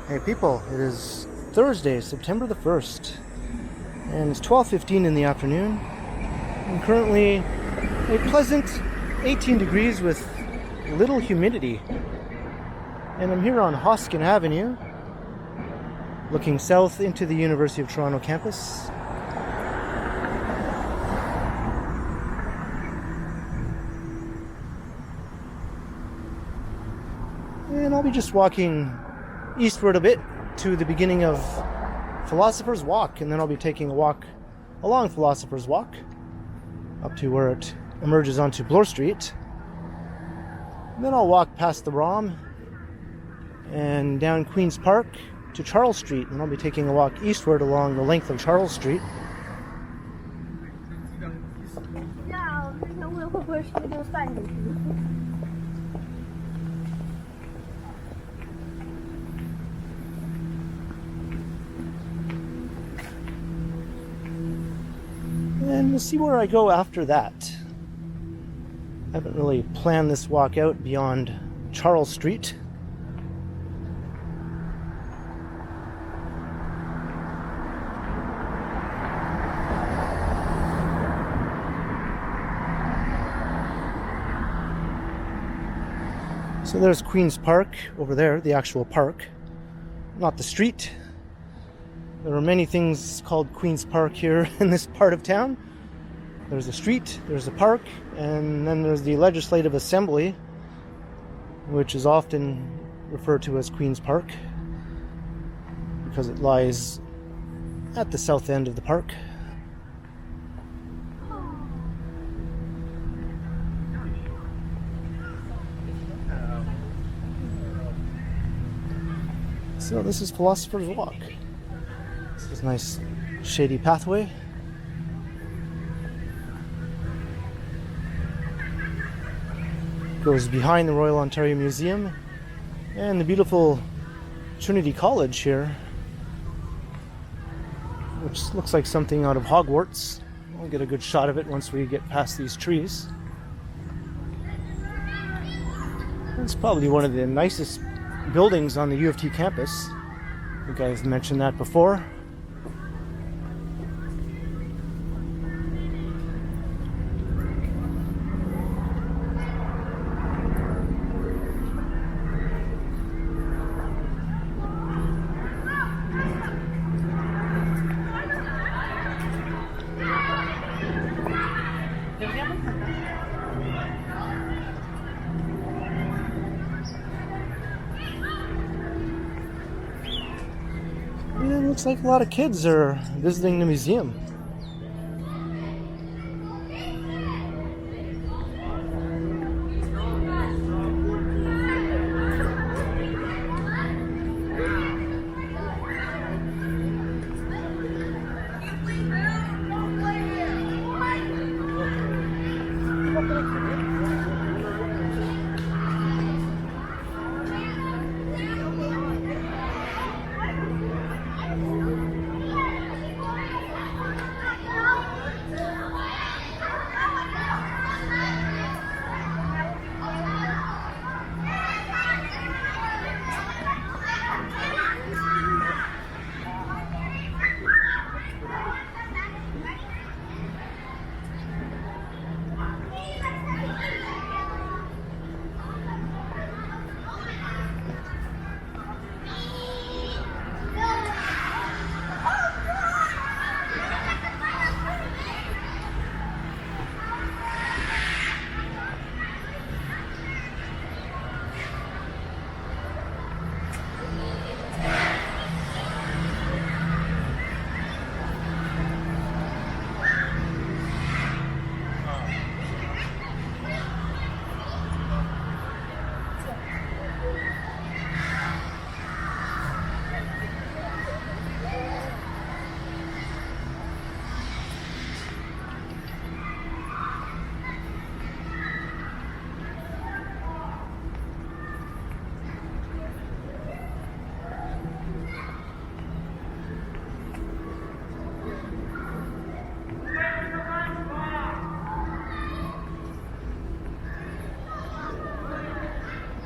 Hey people, it is Thursday, September the 1st, and it's 12:15 in the afternoon, and currently a pleasant 18 degrees with little humidity. And I'm here on Hoskin Avenue, looking south into the University of Toronto campus. And I'll be just walking eastward a bit to the beginning of Philosopher's Walk, and then I'll be taking a walk along Philosopher's Walk up to where it emerges onto Bloor Street. And then I'll walk past the ROM and down Queen's Park to Charles Street, and I'll be taking a walk eastward along the length of Charles Street. And we'll see where I go after that. I haven't really planned this walk out beyond Charles Street. So there's Queen's Park over there, the actual park, not the street. There are many things called Queen's Park here in this part of town. There's a street, there's a park, and then there's the Legislative Assembly, which is often referred to as Queen's Park because it lies at the south end of the park. So this is Philosopher's Walk. This is a nice shady pathway. Goes behind the Royal Ontario Museum and the beautiful Trinity College here, which looks like something out of Hogwarts. We'll get a good shot of it once we get past these trees. It's probably one of the nicest buildings on the U of T campus. You guys mentioned that before. It looks like a lot of kids are visiting the museum.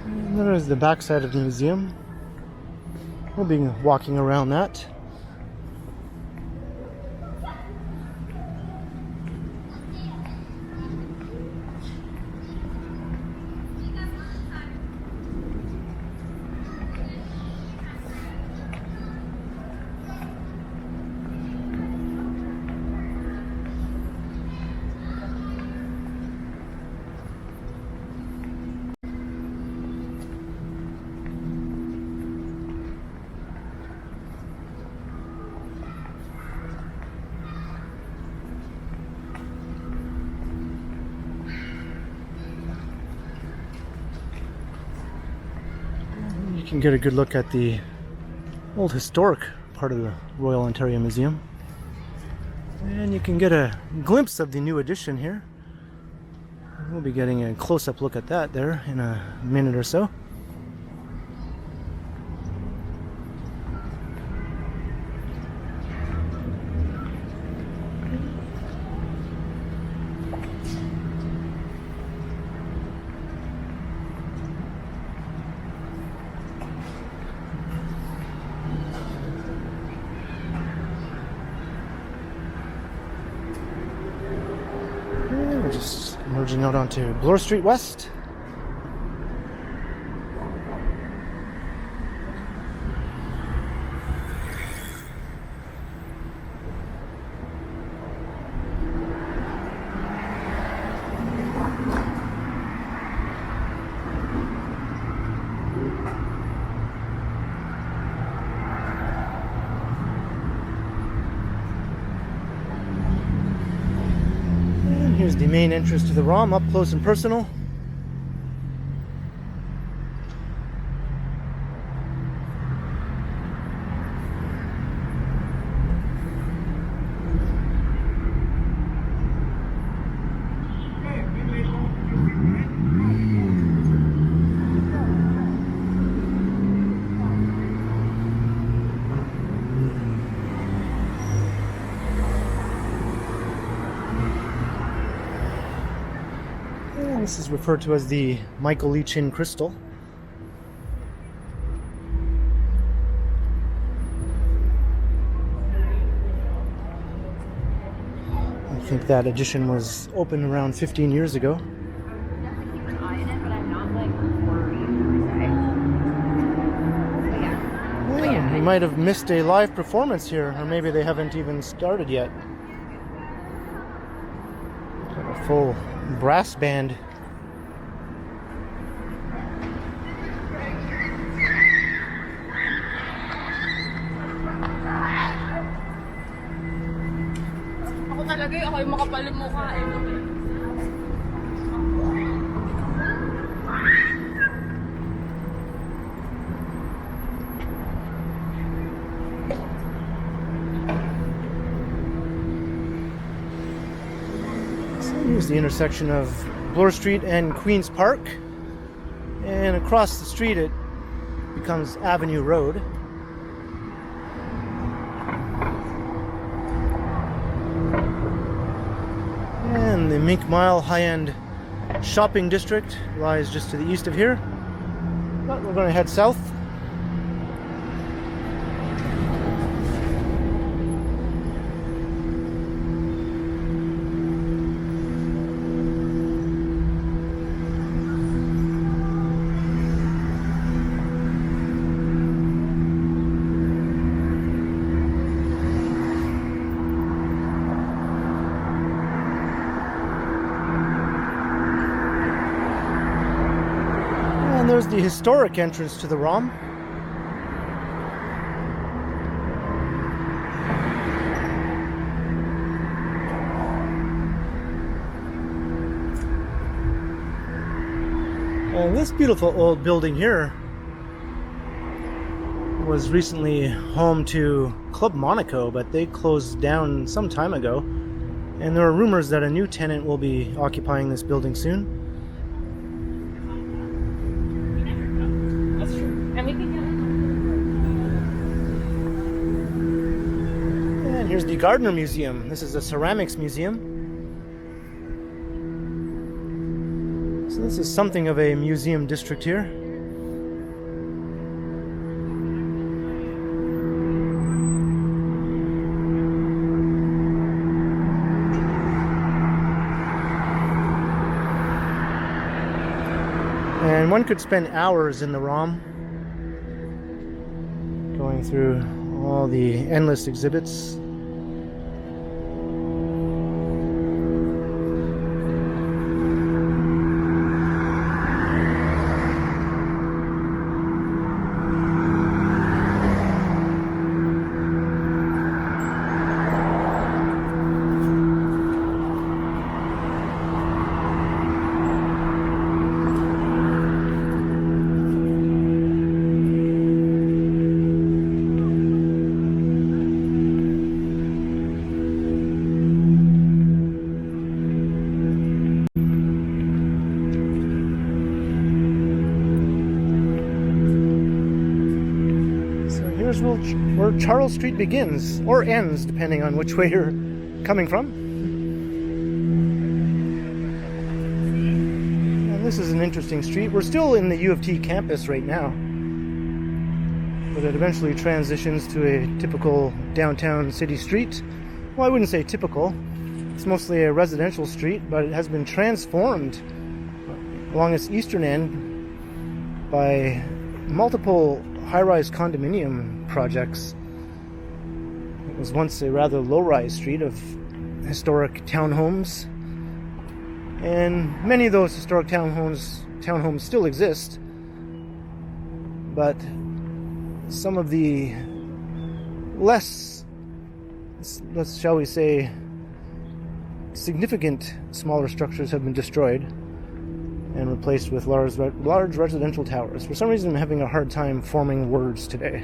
And there is the backside of the museum. We'll be walking around that. You can get a good look at the old historic part of the Royal Ontario Museum. And you can get a glimpse of the new addition here. We'll be getting a close-up look at that there in a minute or so. We're just merging out onto Bloor Street West. Here's the main entrance to the ROM, up close and personal. This is referred to as the Michael Lee Chin crystal. I think that addition was opened around 15 years ago. We might have missed a live performance here, or maybe they haven't even started yet. Got a full brass band. Ako yung makapalim mukha eh. So here's the intersection of Bloor Street and Queen's Park, and across the street it becomes Avenue Road. And the Mink Mile high-end shopping district lies just to the east of here. But we're going to head south. There's the historic entrance to the ROM. And this beautiful old building here was recently home to Club Monaco, but they closed down some time ago. And there are rumors that a new tenant will be occupying this building soon. Here's the Gardner Museum. This is a ceramics museum. So this is something of a museum district here. And one could spend hours in the ROM going through all the endless exhibits. Where Charles Street begins, or ends, depending on which way you're coming from. And this is an interesting street. We're still in the U of T campus right now, but it eventually transitions to a typical downtown city street. Well, I wouldn't say typical. It's mostly a residential street, but it has been transformed along its eastern end by multiple high-rise condominium projects. It was once a rather low-rise street of historic townhomes, and many of those historic townhomes still exist, but some of the less, shall we say, significant smaller structures have been destroyed and replaced with large residential towers. For some reason, I'm having a hard time forming words today.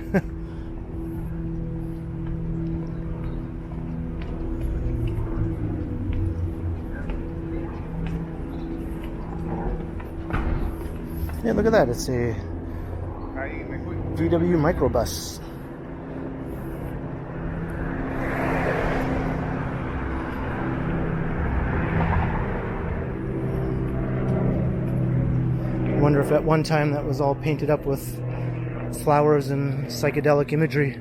Yeah, look at that. It's a VW microbus. I wonder if at one time that was all painted up with flowers and psychedelic imagery.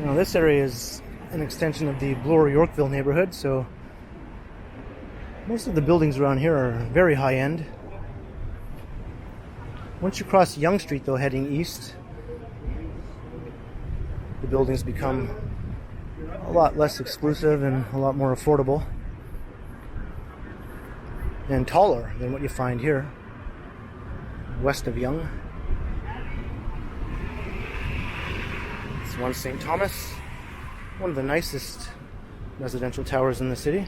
Now, this area is an extension of the Bloor Yorkville neighborhood, so most of the buildings around here are very high end. Once you cross Yonge Street, though, heading east, the buildings become a lot less exclusive and a lot more affordable and taller than what you find here west of Yonge. It's one St. Thomas, one of the nicest residential towers in the city.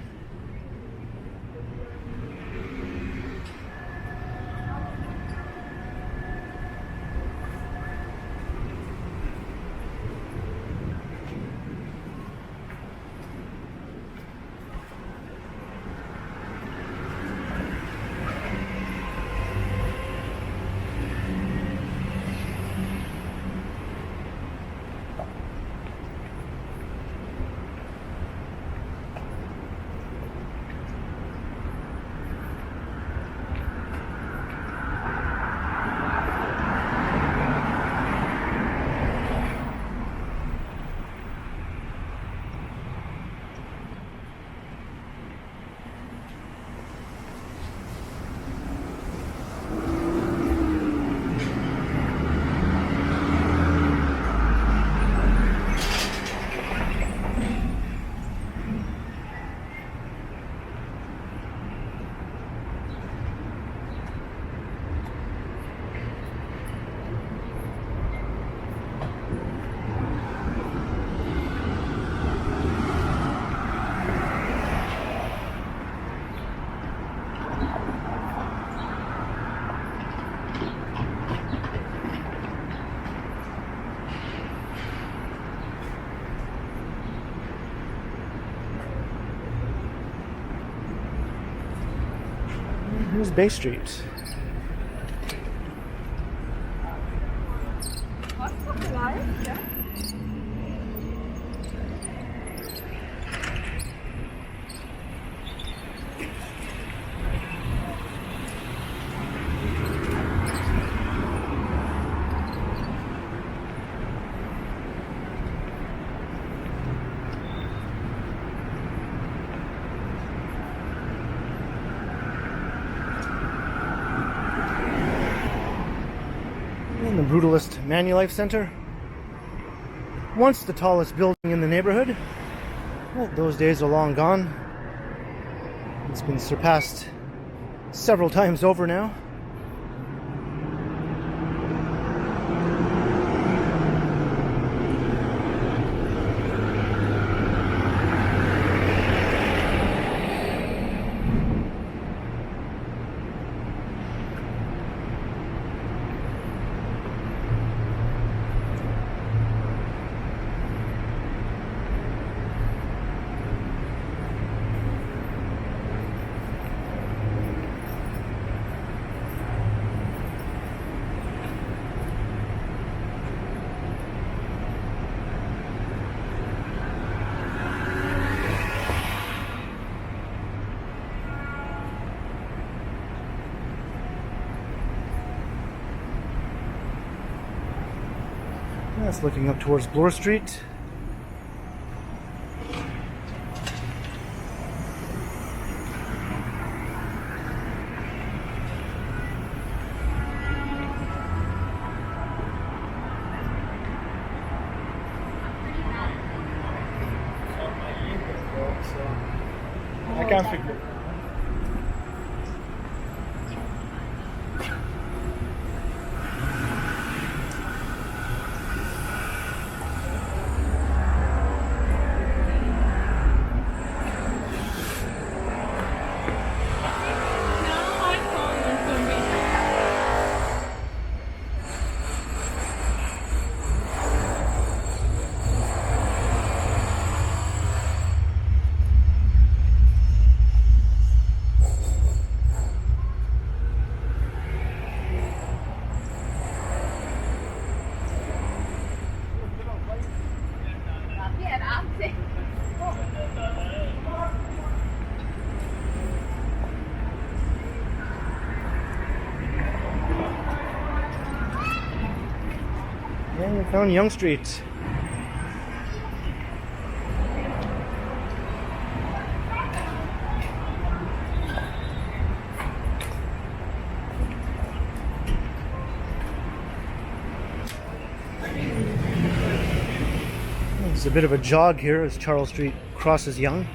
Here's Bay Street. The Brutalist Manulife Center. Once the tallest building in the neighborhood. Well, those days are long gone. It's been surpassed several times over now. That's looking up towards Bloor Street. I can't figure it. And we found Yonge Street. There's a bit of a jog here as Charles Street crosses Yonge.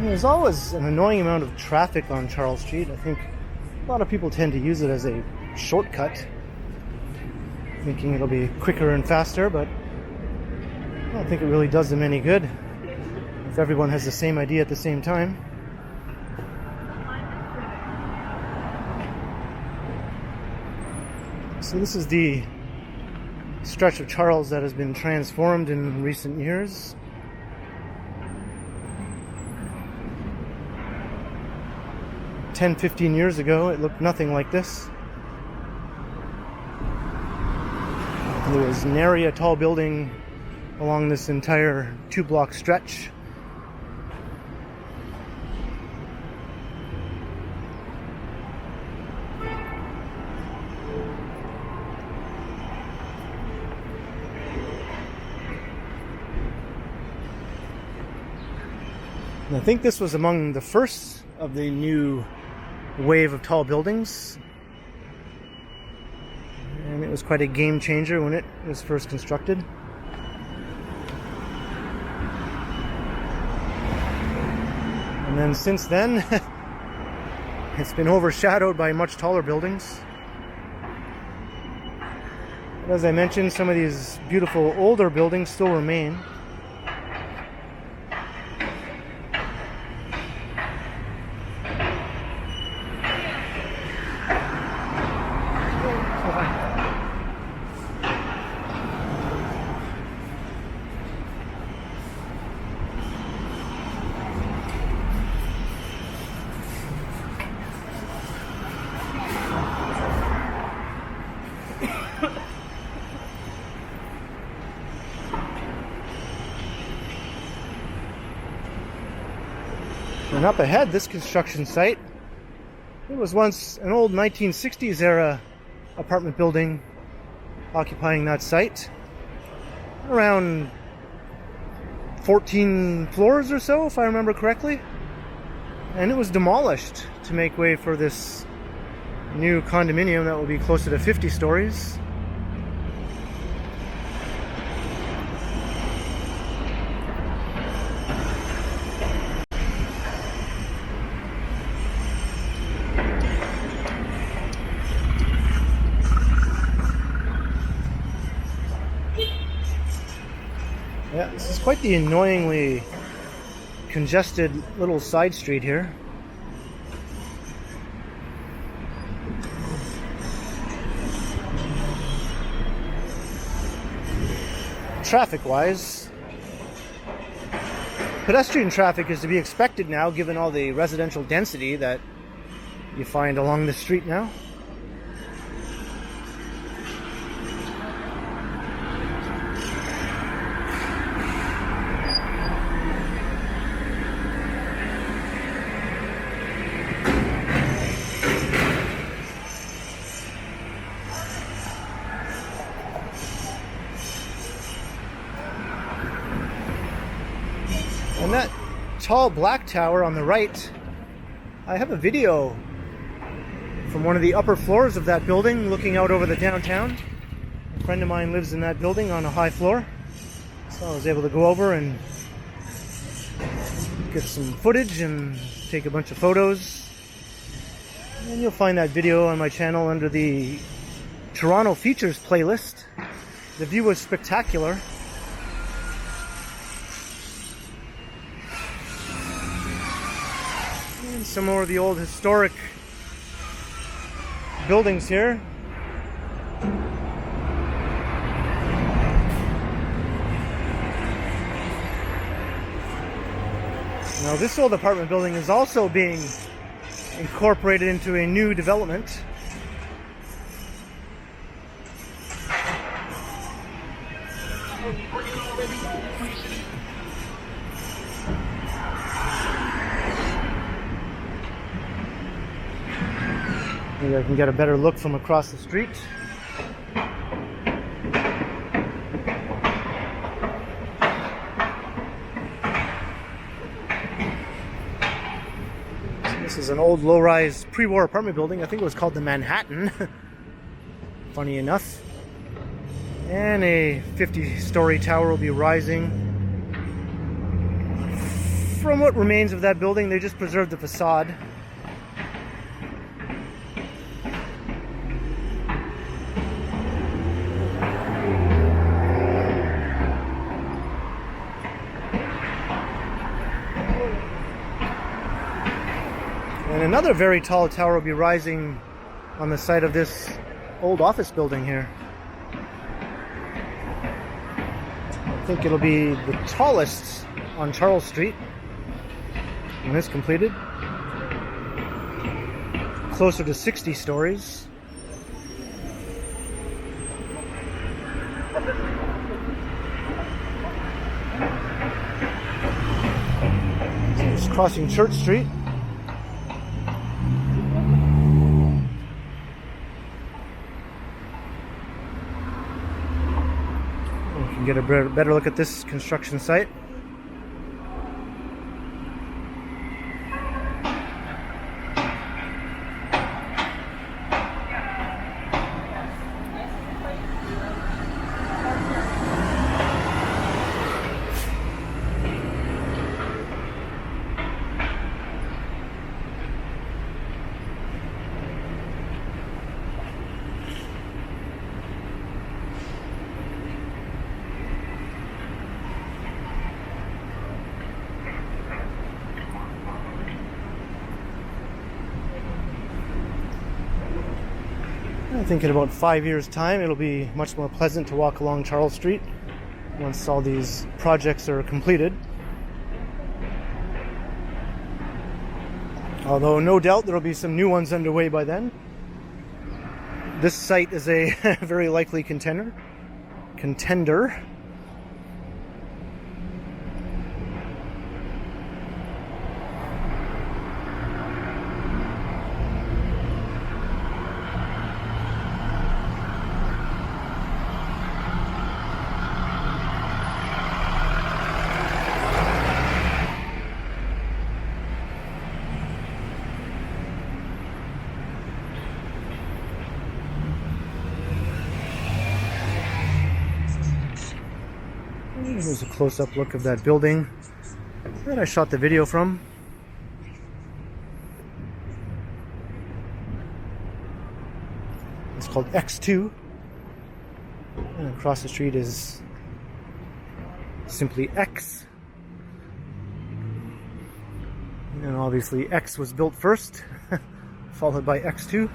There's always an annoying amount of traffic on Charles Street. I think a lot of people tend to use it as a shortcut, thinking it'll be quicker and faster, but I don't think it really does them any good if everyone has the same idea at the same time. So this is the stretch of Charles that has been transformed in recent years. 10-15 years ago, it looked nothing like this. There was nary a tall building along this entire 2-block stretch. And I think this was among the first of the new wave of tall buildings, and it was quite a game changer when it was first constructed. And then since then it's been overshadowed by much taller buildings. As I mentioned, some of these beautiful older buildings still remain. And up ahead, this construction site, it was once an old 1960s era apartment building occupying that site. Around 14 floors or so, if I remember correctly. And it was demolished to make way for this new condominium that will be closer to 50 stories. Yeah, this is quite the annoyingly congested little side street here. Traffic-wise, pedestrian traffic is to be expected now given all the residential density that you find along the street now. And that tall black tower on the right, I have a video from one of the upper floors of that building looking out over the downtown. A friend of mine lives in that building on a high floor, so I was able to go over and get some footage and take a bunch of photos. And you'll find that video on my channel under the Toronto Features playlist. The view was spectacular. Some more of the old historic buildings here. Now this old apartment building is also being incorporated into a new development. Maybe I can get a better look from across the street. So this is an old low-rise pre-war apartment building. I think it was called the Manhattan. Funny enough. And a 50-story tower will be rising. From what remains of that building, they just preserved the facade. And another very tall tower will be rising on the site of this old office building here. I think it'll be the tallest on Charles Street when it's completed. Closer to 60 stories. So it's crossing Church Street. Get a better look at this construction site. I think in about 5 years' time it'll be much more pleasant to walk along Charles Street once all these projects are completed. Although no doubt there will be some new ones underway by then. This site is a very likely contender. Here's a close-up look of that building that I shot the video from. It's called X2. And across the street is simply X. And obviously X was built first, followed by X2.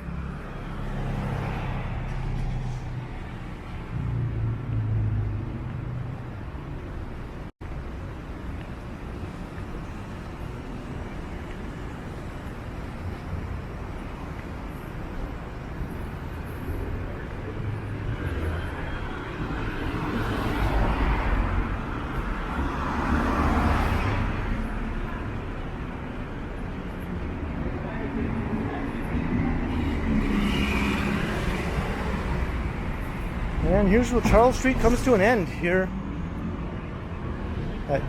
And here's where Charles Street comes to an end, here at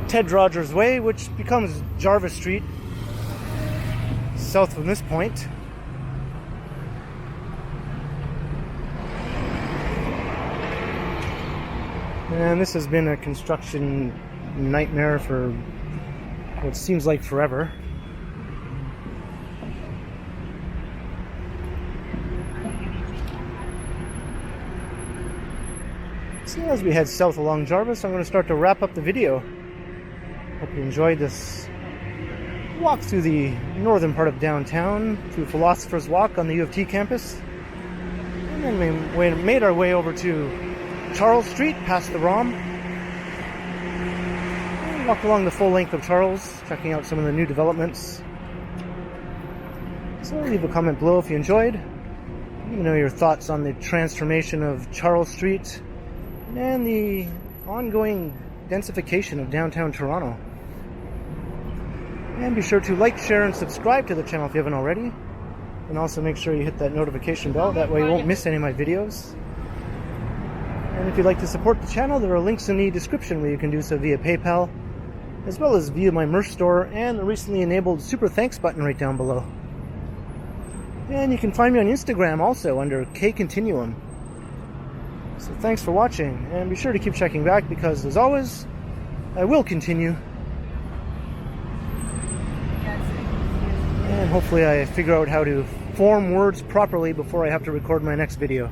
Ted Rogers Way, which becomes Jarvis Street, south from this point. And this has been a construction nightmare for what seems like forever. So as we head south along Jarvis, I'm going to start to wrap up the video. Hope you enjoyed this walk through the northern part of downtown, through Philosopher's Walk on the U of T campus. And then we made our way over to Charles Street, past the ROM. And walked along the full length of Charles, checking out some of the new developments. So leave a comment below if you enjoyed. Let me know your thoughts on the transformation of Charles Street and the ongoing densification of downtown Toronto. And be sure to like, share, and subscribe to the channel if you haven't already. And also make sure you hit that notification bell, that way you won't miss any of my videos. And if you'd like to support the channel, there are links in the description where you can do so via PayPal, as well as via my merch store and the recently enabled Super Thanks button right down below. And you can find me on Instagram also under KContinuum. So thanks for watching, and be sure to keep checking back because, as always, I will continue. And hopefully I figure out how to form words properly before I have to record my next video.